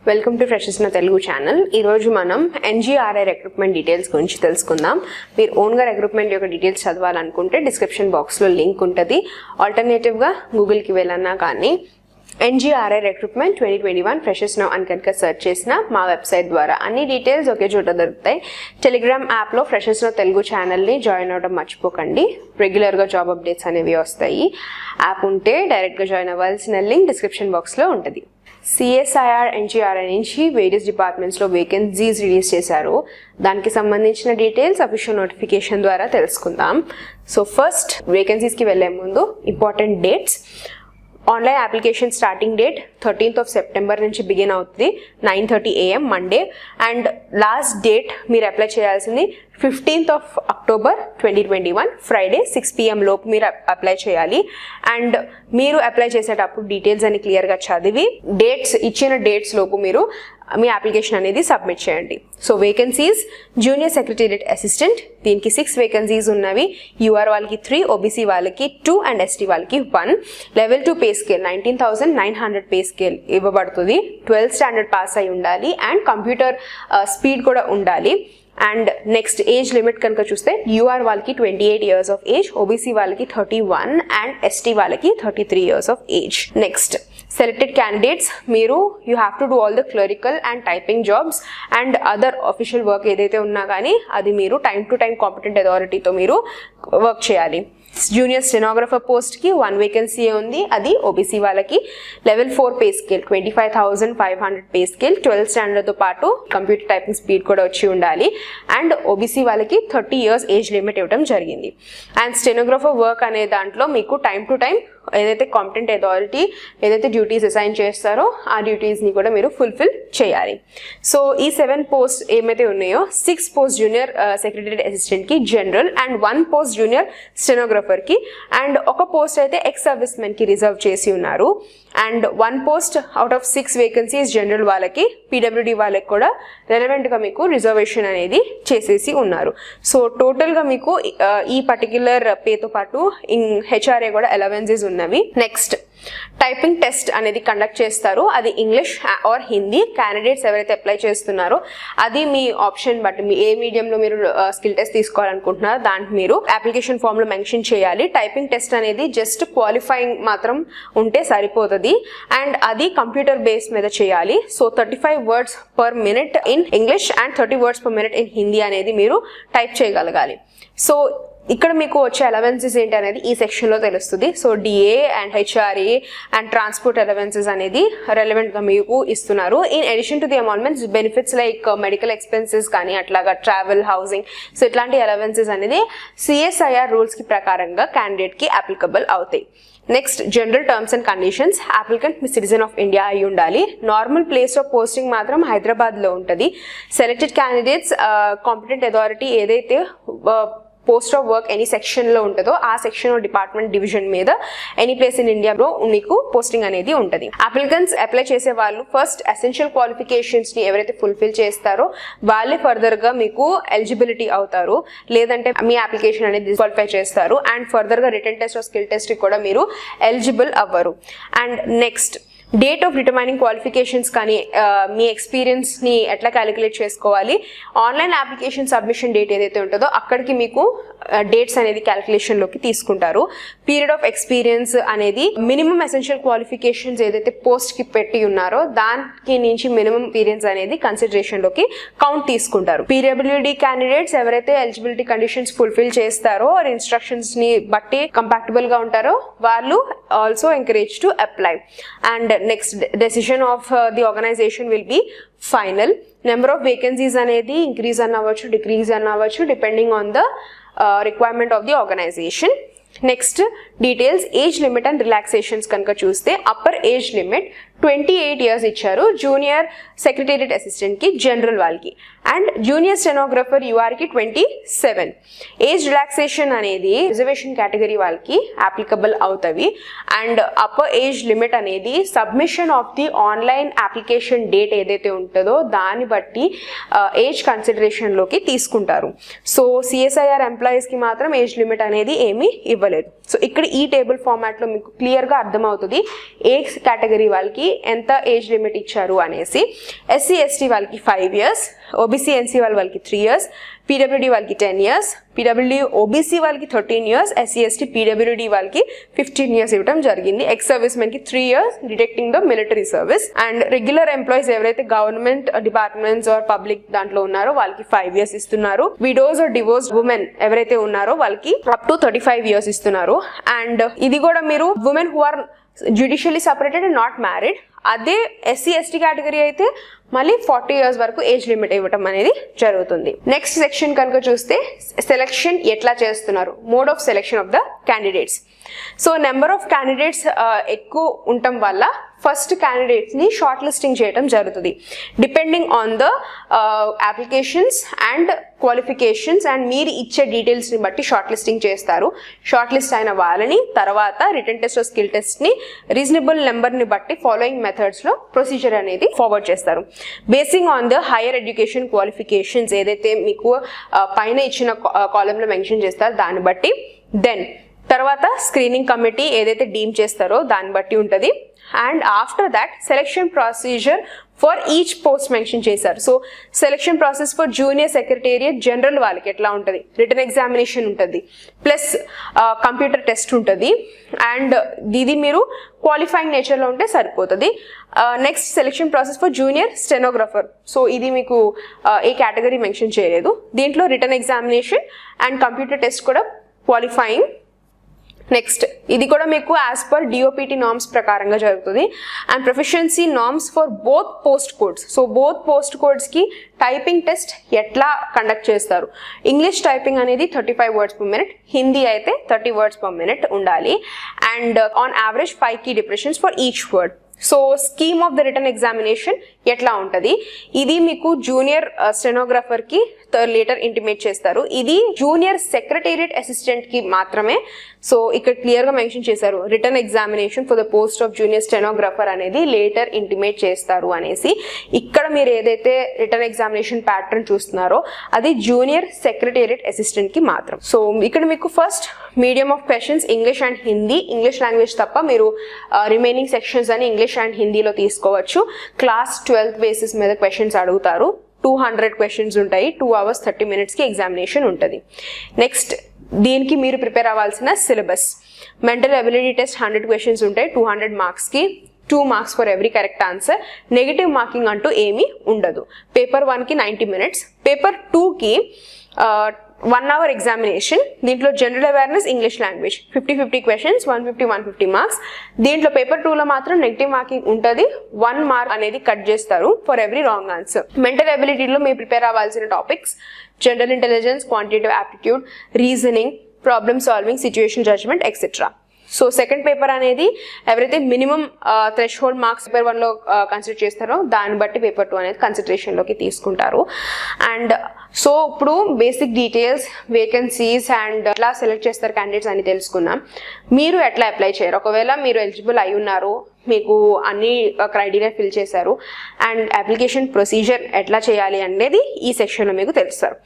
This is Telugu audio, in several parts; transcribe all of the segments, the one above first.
వెల్కమ్ టు ఫ్రెషర్స్ నా తెలుగు ఛానల్. ఈరోజు మనం NGRI రిక్రూట్మెంట్ డీటెయిల్స్ గురించి తెలుసుకుందాం. మీరు ఓన్గా రిక్రూట్మెంట్ యొక్క డీటెయిల్స్ చదవాలనుకుంటే డిస్క్రిప్షన్ బాక్స్లో లింక్ ఉంటుంది. ఆల్టర్నేటివ్గా గూగుల్కి వెళ్ళన్నా కానీ NGRI రిక్రూట్మెంట్ 2021 ఫ్రెషర్స్ నౌ అని కనుక సెర్చ్ చేసిన మా వెబ్సైట్ ద్వారా అన్ని డీటెయిల్స్ ఒకే చోట దొరుకుతాయి. టెలిగ్రామ్ యాప్లో ఫ్రెషర్స్ నౌ తెలుగు ఛానల్ని జాయిన్ అవ్వడం మర్చిపోకండి. రెగ్యులర్గా జాబ్ అప్డేట్స్ అనేవి వస్తాయి. యాప్ ఉంటే డైరెక్ట్గా జాయిన్ అవ్వాల్సిన లింక్ డిస్క్రిప్షన్ బాక్స్లో ఉంటుంది. CSIR NGRI నుంచి వేరియస్ డిపార్ట్మెంట్స్లో వేకెన్సీస్ రిలీజ్ చేశారు. దానికి సంబంధించిన డీటెయిల్స్ అఫీషియల్ నోటిఫికేషన్ ద్వారా తెలుసుకుందాం. సో ఫస్ట్ వేకెన్సీస్కి వెళ్ళే ముందు important dates. Online application starting date 13th of September నుంచి బిగిన్ అవుతుంది 9:30 AM Monday. And last date మీరు అప్లై చేయాల్సింది 15th of October 2021 Friday 6 PM లోపు మీరు అప్లై చేయాలి. అండ్ మీరు అప్లై చేసేటప్పుడు డీటెయిల్స్ అని క్లియర్గా చదివి ఇచ్చిన డేట్స్ లోపు మీరు మీ అప్లికేషన్ అనేది సబ్మిట్ చేయండి. So vacancies junior secretariat assistant, దీనికి 6 వేకెన్సీస్ ఉన్నవి. UR వాళ్ళకి 3, OBC వాళ్ళకి 2 అండ్ ST వాళ్ళకి 1. Level 2 pay scale 19,900 pay scale ఇవ్వబడుతుంది. 12th స్టాండర్డ్ పాస్ అయి ఉండాలి అండ్ కంప్యూటర్ స్పీడ్ కూడా ఉండాలి. అండ్ నెక్స్ట్ ఏజ్ లిమిట్ కనుక చూస్తే UR వాళ్ళకి 28 years of age, OBC వాళ్ళకి 31 అండ్ ST వాళ్ళకి 33 years of age. Next selected candidates, మీరు you have to do all the clerical and typing jobs and other official work ఏదైతే ఉన్నా కానీ అది మీరు టైం టు టైం కాంపిటెంట్ అథారిటీతో మీరు వర్క్ చేయాలి. జూనియర్ స్టెనోగ్రఫర్ పోస్ట్కి 1 వేకెన్సీ ఉంది. అది OBC వాళ్ళకి. Level 4 pay scale 25,500 pay scale, 12th స్టాండర్డ్తో పాటు కంప్యూటర్ టైపింగ్ స్పీడ్ కూడా వచ్చి ఉండాలి. అండ్ OBC వాళ్ళకి 30 years ఏజ్ లిమిట్ ఇవ్వడం జరిగింది. అండ్ స్టెనోగ్రఫర్ వర్క్ అనే దాంట్లో మీకు టైం టు టైం ఏదైతే కాంపిటెంట్ అథారిటీ ఏదైతే డ్యూటీస్ అసైన్ చేస్తారో ఆ డ్యూటీస్ని కూడా మీరు ఫుల్ఫిల్ చేయాలి. సో ఈ 7 పోస్ట్ ఏమైతే ఉన్నాయో 6 పోస్ట్ జూనియర్ సెక్రటరీ అసిస్టెంట్కి జనరల్ అండ్ 1 పోస్ట్ జూనియర్ స్టెనోగ్రఫర్కి అండ్ 1 పోస్ట్ అయితే ఎక్స్ సర్వీస్ మెన్కి రిజర్వ్ చేసి ఉన్నారు. And 1 post out of 6 vacancies general వాళ్ళకి, PWD వాళ్ళకి కూడా రెలవెంట్గా మీకు రిజర్వేషన్ అనేది చేసేసి ఉన్నారు. సో టోటల్గా మీకు ఈ పర్టిక్యులర్ పేతో పాటు HRA కూడా అలవెన్సెస్ ఉన్నవి. నెక్స్ట్ టైపింగ్ టెస్ట్ అనేది కండక్ట్ చేస్తారు. అది ఇంగ్లీష్ ఆర్ హిందీ. క్యాండిడేట్స్ ఎవరైతే అప్లై చేస్తున్నారో అది మీ ఆప్షన్ బట్టి మీ ఏ మీడియంలో మీరు స్కిల్ టెస్ట్ తీసుకోవాలనుకుంటున్నారో దానికి మీరు అప్లికేషన్ ఫామ్లో మెన్షన్ చేయాలి. టైపింగ్ టెస్ట్ అనేది జస్ట్ క్వాలిఫైయింగ్ మాత్రం ఉంటే సరిపోతుంది అండ్ అది కంప్యూటర్ బేస్ మీద చేయాలి. So 35 words per minute in English and 30 words per minute in Hindi అనేది మీరు టైప్ చేయగలగాలి. సో ఇక్కడ మీకు వచ్చే అలవెన్సెస్ ఏంటి అనేది ఈ సెక్షన్లో తెలుస్తుంది. So DA and HRA and transport allowances అనేది రెలవెంట్గా మీకు ఇస్తున్నారు. In addition to the emoluments benefits like medical expenses కానీ అట్లాగా ట్రావెల్, హౌసింగ్, సో ఇట్లాంటి అలవెన్సెస్ అనేది CSIR రూల్స్కి ప్రకారంగా క్యాండిడేట్కి అప్లికబుల్ అవుతాయి. Next general terms and conditions. Applicant మీ సిటిజన్ ఆఫ్ ఇండియా అయి ఉండాలి. నార్మల్ ప్లేస్ ఆఫ్ పోస్టింగ్ మాత్రం హైదరాబాద్లో ఉంటుంది. సెలెక్టెడ్ క్యాండిడేట్స్ కాంపిటెంట్ అథారిటీ ఏదైతే పోస్ట్ ఆఫ్ వర్క్ ఎనీ సెక్షన్లో ఉంటుందో ఆ సెక్షన్ డిపార్ట్మెంట్ డివిజన్ మీద ఎనీ ప్లేస్ ఇన్ ఇండియాలో మీకు పోస్టింగ్ అనేది ఉంటుంది. అప్లికెంట్స్ అప్లై చేసే వాళ్ళు ఫస్ట్ ఎసెన్షియల్ క్వాలిఫికేషన్స్ని ఎవరైతే ఫుల్ఫిల్ చేస్తారో వాళ్ళే ఫర్దర్గా మీకు ఎలిజిబిలిటీ అవుతారు. లేదంటే మీ అప్లికేషన్ అనేది డిస్క్వాలిఫై చేస్తారు అండ్ ఫర్దర్గా రిటన్ టెస్ట్ ఆర్ స్కిల్ టెస్ట్కి కూడా మీరు ఎలిజిబుల్ అవ్వరు. And next date of determining qualifications కానీ మీ ఎక్స్పీరియన్స్ని ఎట్లా క్యాలిక్యులేట్ చేసుకోవాలి. ఆన్లైన్ అప్లికేషన్ సబ్మిషన్ డేట్ ఏదైతే ఉంటుందో అక్కడికి మీకు డేట్స్ అనేది క్యాలిక్యులేషన్లోకి తీసుకుంటారు. పీరియడ్ ఆఫ్ ఎక్స్పీరియన్స్ అనేది మినిమం ఎసెన్షియల్ క్వాలిఫికేషన్స్ ఏదైతే పోస్ట్కి పెట్టి ఉన్నారో దానికి నుంచి మినిమం ఎక్స్పీరియన్స్ అనేది కన్సిడరేషన్లోకి కౌంట్ తీసుకుంటారు. PWD క్యాండిడేట్స్ ఎవరైతే ఎలిజిబిలిటీ కండిషన్స్ ఫుల్ఫిల్ చేస్తారో ఇన్స్ట్రక్షన్స్ని బట్టి కంపాక్టబుల్గా ఉంటారో వాళ్ళు also encourage to apply. And next decision of the organisation will be final. Number of vacancies అనేది ఇంక్రీజ్ అవ్వచ్చు, డిక్రీజ్ అవ్వచ్చు depending on the requirement of the organisation. Next details. Age limit and relaxations కనుక చూస్తే అప్పర్ ఏజ్ లిమిట్ 28 years ఇచ్చారు జూనియర్ సెక్రటేరియట్ అసిస్టెంట్కి జనరల్ వాళ్ళకి. అండ్ జూనియర్ స్టెనోగ్రఫర్ యూఆర్కి 27. ఏజ్ రిలాక్సేషన్ అనేది రిజర్వేషన్ కేటగిరీ వాళ్ళకి అప్లికబుల్ అవుతాయి. అండ్ అప్పర్ ఏజ్ లిమిట్ అనేది submission of the online application date ఏదైతే ఉంటుందో దాన్ని బట్టి ఏజ్ కన్సిడరేషన్లోకి తీసుకుంటారు. సో సిఎస్ఐఆర్ ఎంప్లాయీస్కి మాత్రం ఏజ్ లిమిట్ అనేది ఏమీ ఇవ్వలేదు. సో ఇక్కడ ఈ టేబుల్ ఫార్మాట్లో మీకు క్లియర్గా అర్థమవుతుంది ఏ కేటగిరీ వాళ్ళకి ఎంత ఏజ్ లిమిట్ ఇచ్చారు అనేసి. ఎస్సీ ఎస్టీ వాళ్ళకి 5 years, ఓబీసీ ఎన్సీ వాళ్ళకి 3 years, పీడబ్ల్యూడీ వాళ్ళకి 10 years, పీడబ్ల్యూడీ ఓబీసీ వాళ్ళకి 13 years, ఎస్సీ ఎస్టీ పీడబ్ల్యూడీ వాళ్ళకి 15 years ఇవ్వడం జరిగింది. ఎక్స్ సర్వీస్ మెన్కి 3 years deducting the military service. And regular employees ఎవరైతే గవర్నమెంట్ డిపార్ట్మెంట్స్ ఆర్ పబ్లిక్ దాంట్లో ఉన్నారో వాళ్ళకి 5 years ఇస్తున్నారు. విడోస్ ఆర్ డివోర్స్ ఉమెన్ ఎవరైతే ఉన్నారో వాళ్ళకి అప్ టు 35 years ఇస్తున్నారు. అండ్ ఇది కూడా మీరు women who are judicially separated and not married, అదే ఎస్సీ ఎస్టీ కేటగిరీ అయితే మళ్ళీ 40 years వరకు ఏజ్ లిమిట్ ఇవ్వటం అనేది జరుగుతుంది. నెక్స్ట్ సెక్షన్ కనుక చూస్తే సెలెక్షన్ ఎట్లా చేస్తున్నారు, mode of selection of the candidates. So number of candidates ఎక్కువ ఉండటం వల్ల ఫస్ట్ క్యాండిడేట్స్ని షార్ట్ లిస్టింగ్ చేయడం జరుగుతుంది. Depending on the applications and qualifications and మీరు ఇచ్చే డీటెయిల్స్ని బట్టి షార్ట్ లిస్టింగ్ చేస్తారు. షార్ట్ లిస్ట్ అయిన వాళ్ళని తర్వాత రిటర్న్ టెస్ట్ స్కిల్ టెస్ట్ని రీజనబుల్ నెంబర్ని బట్టి ఫాలోయింగ్ మెథడ్స్లో ప్రొసీజర్ అనేది ఫార్వర్డ్ చేస్తారు. Basing on the higher education qualifications ఏదైతే మీకు పైన ఇచ్చిన కాలంలో మెన్షన్ చేస్తారో దాన్ని బట్టి, దెన్ తర్వాత స్క్రీనింగ్ కమిటీ ఏదైతే డీమ్ చేస్తారో దాన్ని బట్టి ఉంటుంది. And after that selection procedure for each post mention చేశారు. So selection process for junior secretariat general వాళ్ళకి ఎట్లా ఉంటుంది, రిటర్న్ ఎగ్జామినేషన్ ఉంటుంది, ప్లస్ కంప్యూటర్ టెస్ట్ ఉంటుంది. అండ్ ఇది మీరు క్వాలిఫైయింగ్ నేచర్లో ఉంటే సరిపోతుంది. Next selection process for junior stenographer. So ఇది మీకు ఏ కేటగిరీ మెన్షన్ చేయలేదు. దీంట్లో written examination and computer test కూడా క్వాలిఫైయింగ్. నెక్స్ట్ ఇది కూడా మీకు యాజ్ పర్ డిఓపిటి నార్మ్స్ ప్రకారంగా జరుగుతుంది. And proficiency norms for both post codes. So both post కోడ్స్కి టైపింగ్ టెస్ట్ ఎట్లా కండక్ట్ చేస్తారు. ఇంగ్లీష్ టైపింగ్ అనేది 35 words per minute, హిందీ అయితే 30 words per minute ఉండాలి. And on average 5 key depressions for each word. So scheme of the written examination ఎట్లా ఉంటుంది, ఇది మీకు జూనియర్ స్టెనోగ్రాఫర్కి లేటర్ ఇంటిమేట్ చేస్తారు. ఇది జూనియర్ సెక్రటేరియట్ అసిస్టెంట్కి మాత్రమే. సో ఇక్కడ క్లియర్గా మెన్షన్ చేశారు written examination for the post of junior stenographer అనేది లేటర్ ఇంటిమేట్ చేస్తారు అనేసి. ఇక్కడ మీరు ఏదైతే రిటర్న్ ఎగ్జామినేషన్ ప్యాటర్న్ చూస్తున్నారో అది జూనియర్ సెక్రటేరియట్ అసిస్టెంట్కి మాత్రం. సో ఇక్కడ మీకు first medium of questions English and Hindi, English language తప్ప మీరు రిమైనింగ్ సెక్షన్స్ అని ఇంగ్లీష్ అండ్ హిందీలో తీసుకోవచ్చు. క్లాస్ 12 బేసిస్ మీద క్వశ్చన్స్ అడుగుతారు. 200 questions ఉంటాయి. 2 hours 30 minutesకి ఎగ్జామినేషన్ ఉంటుంది. నెక్స్ట్ దీనికి మీరు ప్రిపేర్ అవ్వాల్సిన syllabus. Mental ability test 100 questions ఉంటాయి 200 marksకి. 2 marks for every correct answer. Negative marking అంటూ ఏమీ ఉండదు. పేపర్ 1కి 90 minutes, పేపర్ 2కి 1 hour ఎగ్జామినేషన్. దీంట్లో general awareness, English language 50-50 questions, 150 marks. దీంట్లో పేపర్ 2లో మాత్రం నెగిటివ్ మార్కింగ్ ఉంటుంది. 1 mark అనేది కట్ చేస్తారు for every wrong answer. Mental ఎబిలిటీలో మీరు ప్రిపేర్ అవ్వాల్సిన topics general intelligence, quantitative aptitude, reasoning, problem solving, situation judgement etcetera. So second paper అనేది ఎవరైతే minimum threshold marks paper 1లో కన్సిడర్ చేస్తారో దాన్ని బట్టి పేపర్ 2 అనేది కన్సిడరేషన్లోకి తీసుకుంటారు. అండ్ సో ఇప్పుడు బేసిక్ డీటెయిల్స్, వేకెన్సీస్ అండ్ ఎట్లా సెలెక్ట్ చేస్తారు క్యాండిడేట్స్ అని తెలుసుకున్నాం. మీరు ఎట్లా అప్లై చేయరు, ఒకవేళ మీరు ఎలిజిబుల్ అయి ఉన్నారు, మీకు అన్ని క్రైటీరియా ఫిల్ చేశారు అండ్ అప్లికేషన్ ప్రొసీజర్ ఎట్లా చేయాలి అనేది ఈ సెక్షన్లో మీకు తెలుస్తారు.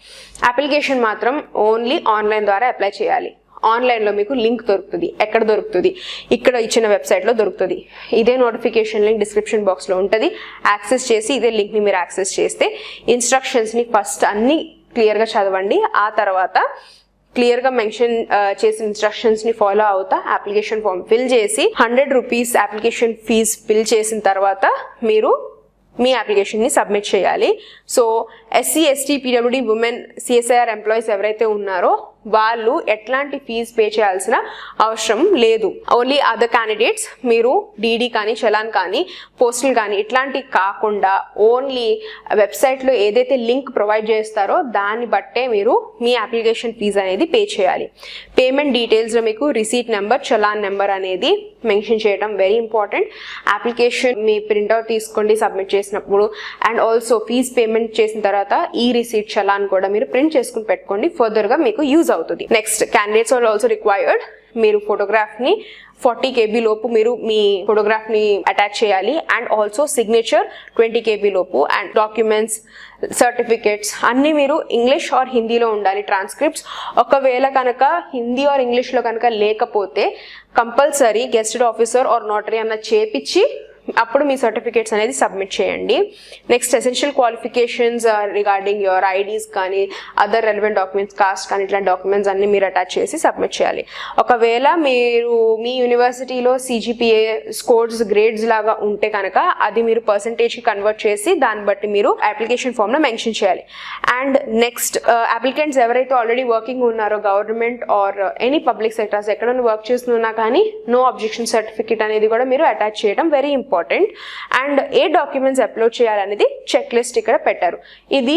అప్లికేషన్ మాత్రం ఓన్లీ ఆన్లైన్ ద్వారా అప్లై చేయాలి. ఆన్లైన్లో మీకు లింక్ దొరుకుతుంది. ఎక్కడ దొరుకుతుంది, ఇక్కడ ఇచ్చిన వెబ్సైట్లో దొరుకుతుంది. ఇదే నోటిఫికేషన్ లింక్ డిస్క్రిప్షన్ బాక్స్లో ఉంటుంది. యాక్సెస్ చేసి ఇదే లింక్ని మీరు యాక్సెస్ చేస్తే ఇన్స్ట్రక్షన్స్ని ఫస్ట్ అన్ని క్లియర్గా చదవండి. ఆ తర్వాత క్లియర్గా మెన్షన్ చేసిన ఇన్స్ట్రక్షన్స్ని ఫాలో అవుతా అప్లికేషన్ ఫామ్ ఫిల్ చేసి 100 rupees అప్లికేషన్ ఫీజ్ ఫిల్ చేసిన తర్వాత మీరు మీ అప్లికేషన్ని సబ్మిట్ చేయాలి. So SC, ST, PWD, women, CSIR employees ఎవరైతే ఉన్నారో వాళ్ళు ఎట్లాంటి ఫీజు పే చేయాల్సిన అవసరం లేదు. ఓన్లీ అదర్ క్యాండిడేట్స్ మీరు డీడీ కానీ చలాన్ కానీ పోస్టల్ కానీ ఇట్లాంటివి కాకుండా ఓన్లీ వెబ్సైట్లో ఏదైతే లింక్ ప్రొవైడ్ చేస్తారో దాన్ని బట్టే మీరు మీ అప్లికేషన్ ఫీజు అనేది పే చేయాలి. పేమెంట్ డీటెయిల్స్లో మీకు రిసీట్ నెంబర్, చలాన్ నెంబర్ అనేది మెన్షన్ చేయడం వెరీ ఇంపార్టెంట్. అప్లికేషన్ మీ ప్రింట్అవుట్ తీసుకోండి సబ్మిట్ చేసినప్పుడు. అండ్ ఆల్సో ఫీజ్ పేమెంట్ చేసిన తర్వాత ఈ రిసీట్ చలాన్ కూడా మీరు ప్రింట్ చేసుకుని పెట్టుకోండి, ఫర్దర్గా మీకు యూజ్ అవుతుంది. Next, candidates are also required మీరు ఫోటోగ్రాఫ్ని 40 KB లోపు మీరు మీ ఫోటోగ్రాఫ్ని అటాచ్ చేయాలి. అండ్ ఆల్సో సిగ్నేచర్ 20 KB లోపు. అండ్ డాక్యుమెంట్స్, సర్టిఫికేట్స్ అన్నీ మీరు ఇంగ్లీష్ ఆర్ హిందీలో ఉండాలి. ట్రాన్స్క్రిప్ట్స్ ఒకవేళ కనుక హిందీ ఆర్ ఇంగ్లీష్లో కనుక లేకపోతే compulsory gazetted officer or notary అన్న చేపించి అప్పుడు మీ సర్టిఫికేట్స్ అనేది సబ్మిట్ చేయండి. Next, essential qualifications regarding your IDs కానీ అదర్ రెలవెంట్ డాక్యుమెంట్స్, కాస్ట్ కానీ ఇట్లాంటి డాక్యుమెంట్స్ అన్ని మీరు అటాచ్ చేసి సబ్మిట్ చేయాలి. ఒకవేళ మీరు మీ యూనివర్సిటీలో CGPA స్కోర్స్ గ్రేడ్స్ లాగా ఉంటే కనుక అది మీరు పర్సంటేజ్కి కన్వర్ట్ చేసి దాన్ని బట్టి మీరు అప్లికేషన్ ఫామ్లో మెన్షన్ చేయాలి. అండ్ నెక్స్ట్, అప్లికెంట్స్ ఎవరైతే ఆల్రెడీ వర్కింగ్ ఉన్నారో government or any public sectors ఎక్కడైనా వర్క్ చేస్తున్నా కానీ నో అబ్జెక్షన్ సర్టిఫికేట్ అనేది కూడా మీరు అటాచ్ చేయడం very important. And A documents upload చేయాలనేది చెక్ లిస్ట్ ఇక్కడ పెట్టారు. ఇది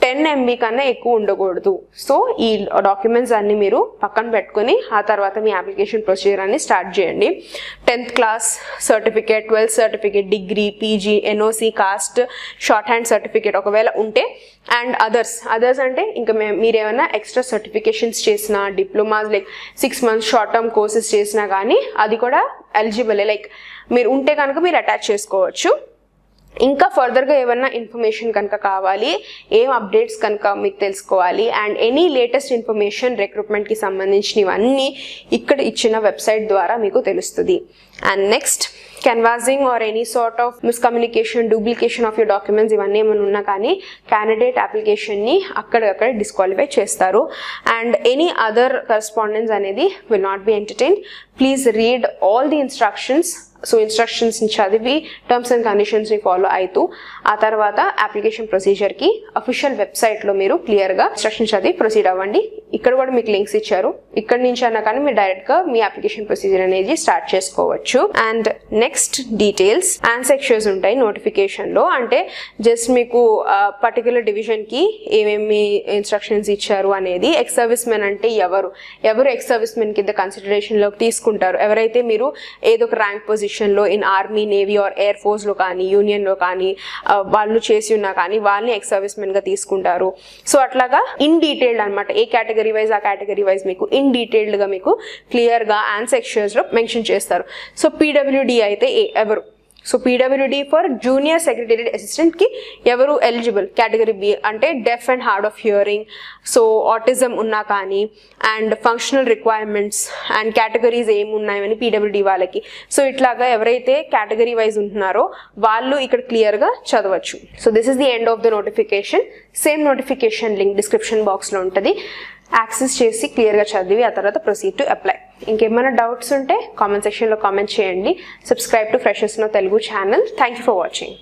10 MB కన్నా ఎక్కువ ఉండకూడదు. సో ఈ డాక్యుమెంట్స్ అన్ని మీరు పక్కన పెట్టుకుని ఆ తర్వాత మీ అప్లికేషన్ ప్రొసీజర్ అన్ని స్టార్ట్ చేయండి. 10th class certificate, 12th certificate, degree, PG, NOC, cost, short hand certificate ఒకవేళ ఉంటే. అండ్ అదర్స్ అంటే ఇంకా మీరు ఏమైనా ఎక్స్ట్రా సర్టిఫికేషన్స్ చేసినా, diplomas like 6 months short term courses చేసినా కానీ అది కూడా ఎలిజిబుల్. లైక్ మీరు ఉంటే కనుక మీరు అటాచ్ చేసుకోవచ్చు. ఇంకా ఫర్దర్గా ఏమన్నా ఇన్ఫర్మేషన్ కనుక కావాలి, ఏం అప్డేట్స్ కనుక మీకు తెలుసుకోవాలి అండ్ ఎనీ లేటెస్ట్ ఇన్ఫర్మేషన్ రిక్రూట్మెంట్కి సంబంధించినవన్నీ ఇక్కడ ఇచ్చిన వెబ్సైట్ ద్వారా మీకు తెలుస్తుంది. And next, canvassing or any sort of miscommunication, duplication of your documents ఇవన్నీ ఏమైనా ఉన్నా కానీ క్యాండిడేట్ అప్లికేషన్ని అక్కడక్కడ డిస్క్వాలిఫై చేస్తారు. అండ్ ఎనీ అదర్ కరెస్పాండెన్స్ అనేది will not be entertained. Please read all the instructions. So ఇన్స్ట్రక్షన్స్ని చదివి టర్మ్స్ అండ్ కండిషన్స్ని ఫాలో అవుతూ ఆ తర్వాత అప్లికేషన్ ప్రొసీజర్కి అఫీషియల్ వెబ్సైట్లో మీరు క్లియర్గా ఇన్స్ట్రక్షన్స్ చదివి ప్రొసీడ్ అవ్వండి. ఇక్కడ కూడా మీకు లింక్స్ ఇచ్చారు, ఇక్కడ నుంచి అన్నా కానీ మీరు డైరెక్ట్గా మీ అప్లికేషన్ ప్రొసీజర్ అనేది స్టార్ట్ చేసుకోవచ్చు. అండ్ నెక్స్ట్, డీటెయిల్స్ ఆన్సెక్షన్స్ ఉంటాయి నోటిఫికేషన్లో. అంటే జస్ట్ మీకు పర్టికులర్ డివిజన్కి ఏమేమి ఇన్స్ట్రక్షన్స్ ఇచ్చారు అనేది. ఎక్స్ సర్వీస్ మెన్ అంటే ఎవరు ఎక్స్ సర్వీస్ మెన్ కింద కన్సిడరేషన్లోకి తీసుకుంటారు. ఎవరైతే మీరు ఏదో ఒక ర్యాంక్ పొజిషన్లో in army, navy or air ఫోర్స్లో కానీ యూనియన్లో కానీ వాళ్ళు చేసి ఉన్నా కానీ వాళ్ళని ఎక్స్ సర్వీస్ మెన్గా తీసుకుంటారు. సో అట్లాగా ఇన్ డీటెయిల్డ్ అనమాట, ఏ కేటగిరీ వైజ్ ఆ కేటగిరీ వైజ్ మీకు ఇన్ డీటెయిల్డ్గా మీకు క్లియర్గా ఆన్సెక్షన్స్లో మెన్షన్ చేస్తారు. సో PWD అయితే ఎవరు, so PWD for junior secretariat అసిస్టెంట్కి ఎవరు ఎలిజిబుల్? కేటగిరీ B అంటే deaf and hard of hearing, so autism ఉన్నా కానీ, and functional requirements and categories ఏమున్నాయని PWD వాళ్ళకి. సో ఇట్లాగా ఎవరైతే కేటగిరీ వైజ్ ఉంటున్నారో వాళ్ళు ఇక్కడ క్లియర్గా చదవచ్చు. So this is the end of the notification. Same notification link description బాక్స్లో ఉంటుంది. యాక్సెస్ చేసి క్లియర్గా చదివి ఆ తర్వాత ప్రొసీడ్ టు అప్లై. ఇంకేమైనా డౌట్స్ ఉంటే కామెంట్ సెక్షన్లో కామెంట్ చేయండి. Subscribe to Freshers Now Telugu channel. Thank you for watching.